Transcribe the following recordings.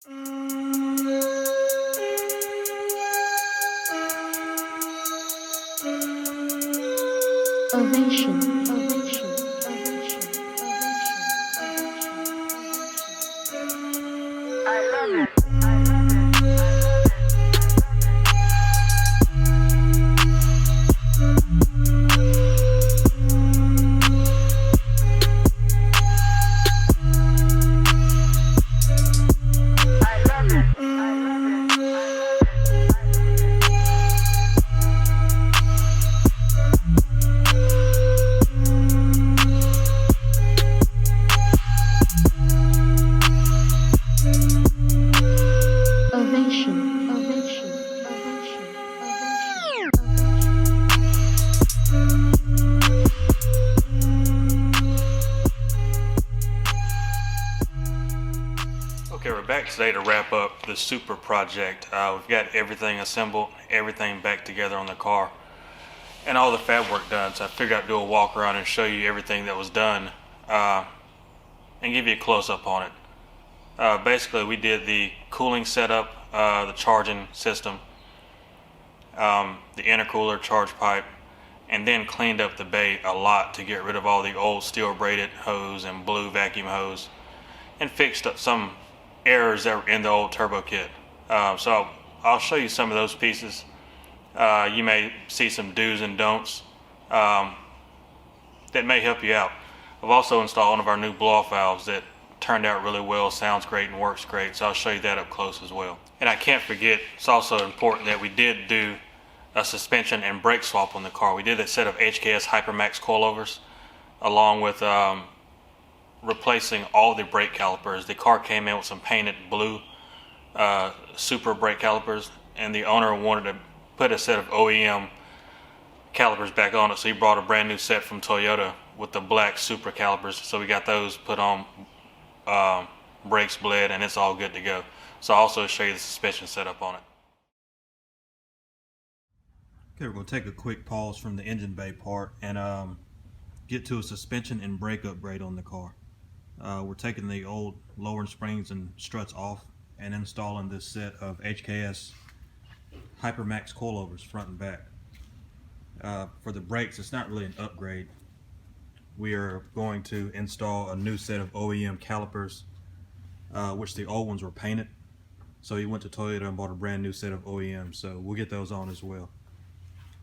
Ovation. Okay, we're back today to wrap up the Supra project. We've got everything assembled, everything back together on the car, and all the fab work done. So I figured I'd do a walk around and show you everything that was done and give you a close-up on it. Basically, we did the cooling setup, the charging system, the intercooler, charge pipe, and then cleaned up the bay a lot to get rid of all the old steel braided hose and blue vacuum hose, and fixed up some errors that were in the old turbo kit. So I'll show you some of those pieces. You may see some do's and don'ts that may help you out. I've also installed one of our new blow-off valves that turned out really well, sounds great and works great, so I'll show you that up close as well. And I can't forget, it's also important that we did do a suspension and brake swap on the car. We did a set of HKS Hypermax coilovers along with replacing all the brake calipers. The car came in with some painted blue Supra brake calipers, and the owner wanted to put a set of OEM calipers back on it, so he brought a brand new set from Toyota with the black Supra calipers. So we got those put on, brakes bled, and it's all good to go. So I'll also show you the suspension setup on it. Okay, we're going to take a quick pause from the engine bay part and get to a suspension and brake upgrade on the car. We're taking the old lowering springs and struts off and installing this set of HKS Hypermax coilovers front and back. For the brakes, it's not really an upgrade. We are going to install a new set of OEM calipers, which the old ones were painted. So he went to Toyota and bought a brand new set of OEM, so we'll get those on as well.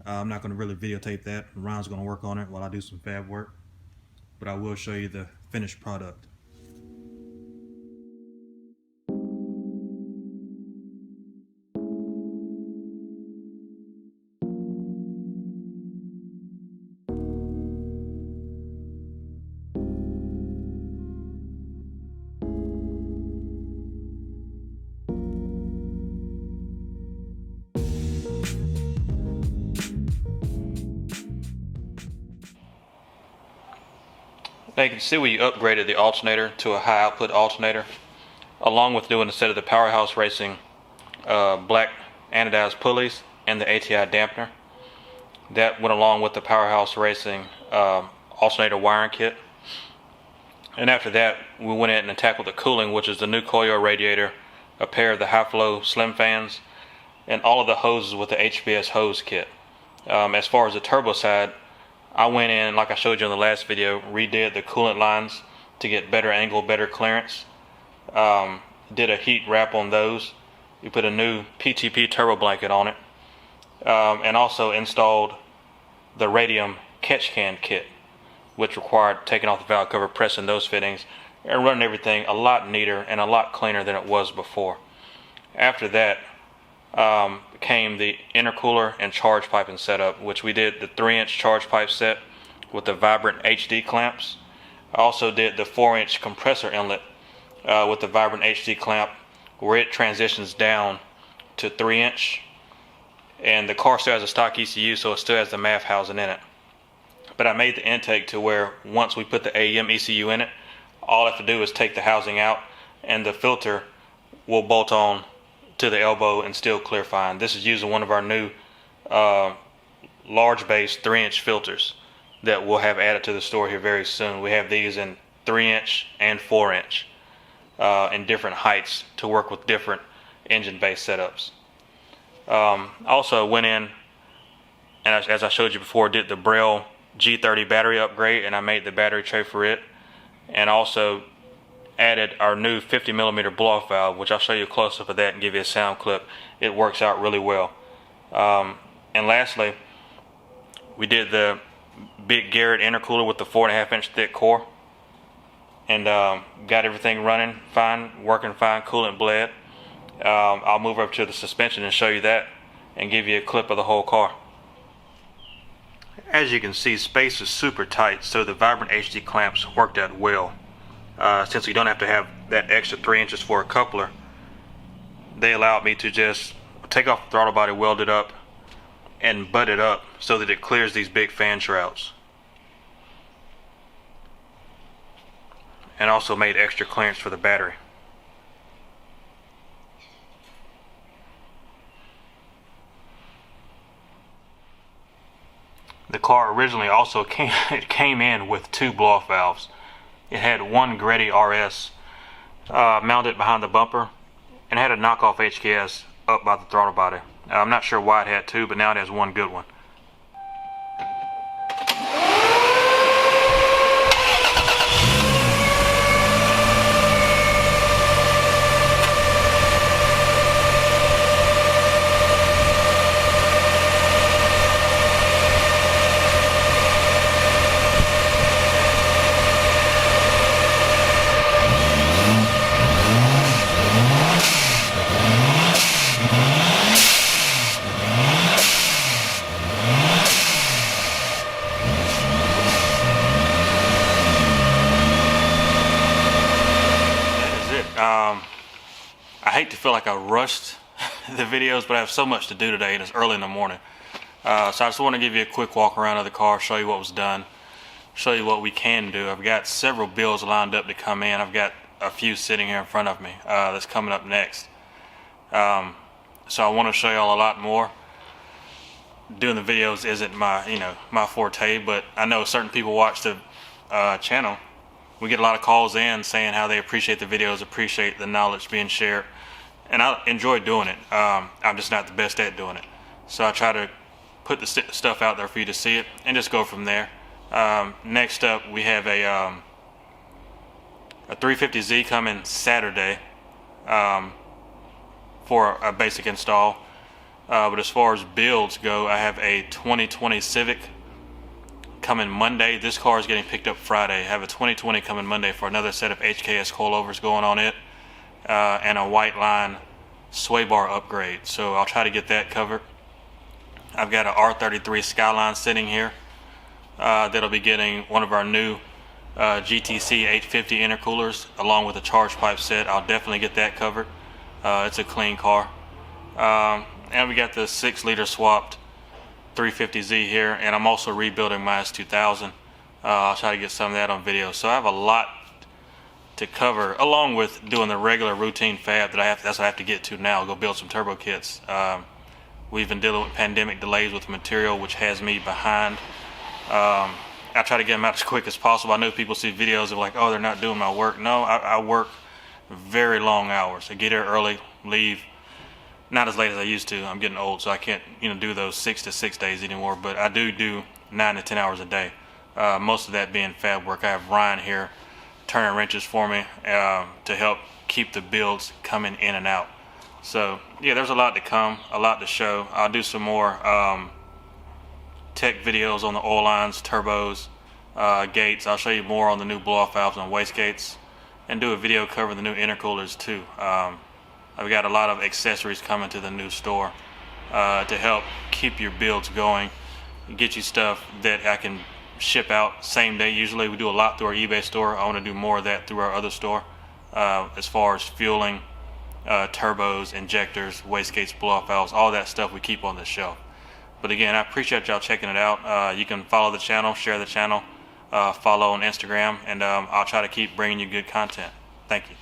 I'm not going to really videotape that. Ryan's going to work on it while I do some fab work, but I will show you the finished product. Now you can see we upgraded the alternator to a high output alternator, along with doing a set of the Powerhouse Racing black anodized pulleys and the ATI dampener. That went along with the Powerhouse Racing alternator wiring kit. And after that, we went in and tackled the cooling, which is the new coil radiator, a pair of the high flow slim fans, and all of the hoses with the HBS hose kit. As far as the turbo side, I went in, like I showed you in the last video, redid the coolant lines to get better angle, better clearance. Did a heat wrap on those. We put a new PTP turbo blanket on it. And also installed the radium catch can kit, which required taking off the valve cover, pressing those fittings, and running everything a lot neater and a lot cleaner than it was before. After that came the intercooler and charge piping setup, which we did the 3-inch charge pipe set with the Vibrant HD clamps. I also did the 4-inch compressor inlet with the Vibrant HD clamp, where it transitions down to 3-inch. And the car still has a stock ECU, so it still has the MAF housing in it. But I made the intake to where once we put the AEM ECU in it, all I have to do is take the housing out, and the filter will bolt on to the elbow and still clear fine. This is using one of our new large base 3-inch filters that we'll have added to the store here very soon. We have these in 3-inch and 4-inch. in different heights to work with different engine-based setups. Also went in, and as I showed you before, did the Braille G30 battery upgrade, and I made the battery tray for it, and also added our new 50mm blow-off valve, which I'll show you a close-up of that and give you a sound clip. It works out really well. And lastly, we did the big Garrett intercooler with the 4.5-inch thick core, and got everything running fine, working fine, coolant bled. I'll move up to the suspension and show you that and give you a clip of the whole car. As you can see, space is super tight, so the Vibrant HD clamps worked out well. Since we don't have to have that extra 3 inches for a coupler, they allowed me to just take off the throttle body, weld it up, and butt it up so that it clears these big fan shrouds. And also made extra clearance for the battery. The car originally also came in with 2 blow-off valves. It had one Greddy RS mounted behind the bumper, and had a knockoff HKS up by the throttle body. I'm not sure why it had 2, but now it has one good one. I hate to feel like I rushed the videos, but I have so much to do today, and it's early in the morning. So I just want to give you a quick walk around of the car, show you what was done, show you what we can do. I've got several builds lined up to come in. I've got a few sitting here in front of me that's coming up next. So I want to show you all a lot more. Doing the videos isn't my forte, but I know certain people watch the channel. We get a lot of calls in saying how they appreciate the videos, appreciate the knowledge being shared, and I enjoy doing it. I'm just not the best at doing it, so I try to put the stuff out there for you to see it and just go from there. Next up, we have a 350Z coming Saturday for a basic install, but as far as builds go, I have a 2020 Civic coming Monday. This car is getting picked up Friday. I have a 2020 coming Monday for another set of HKS coilovers going on it, and a white line sway bar upgrade, so I'll try to get that covered. I've got a R33 Skyline sitting here that'll be getting one of our new GTC 850 intercoolers along with a charge pipe set. I'll definitely get that covered. It's a clean car. And we got the 6-liter swapped 350Z here, and I'm also rebuilding my S2000. I'll try to get some of that on video. So I have a lot to cover, along with doing the regular routine fab that's what I have to get to now. Go build some turbo kits. We've been dealing with pandemic delays with material, which has me behind. I try to get them out as quick as possible. I know people see videos of like, oh, they're not doing my work. No, I work very long hours. I get here early, leave not as late as I used to. I'm getting old, so I can't do those 6 to 6 days anymore, but I do 9 to 10 hours a day, most of that being fab work. I have Ryan here turning wrenches for me to help keep the builds coming in and out. So yeah, there's a lot to come, a lot to show. I'll do some more tech videos on the oil lines, turbos, gates. I'll show you more on the new blow-off valves and wastegates, and do a video covering the new intercoolers too. I've got a lot of accessories coming to the new store to help keep your builds going, get you stuff that I can ship out same day. Usually we do a lot through our eBay store. I want to do more of that through our other store, as far as fueling, turbos, injectors, wastegates, blow-off valves, all that stuff we keep on the shelf. But again, I appreciate y'all checking it out. You can follow the channel, share the channel, follow on Instagram, and I'll try to keep bringing you good content. Thank you.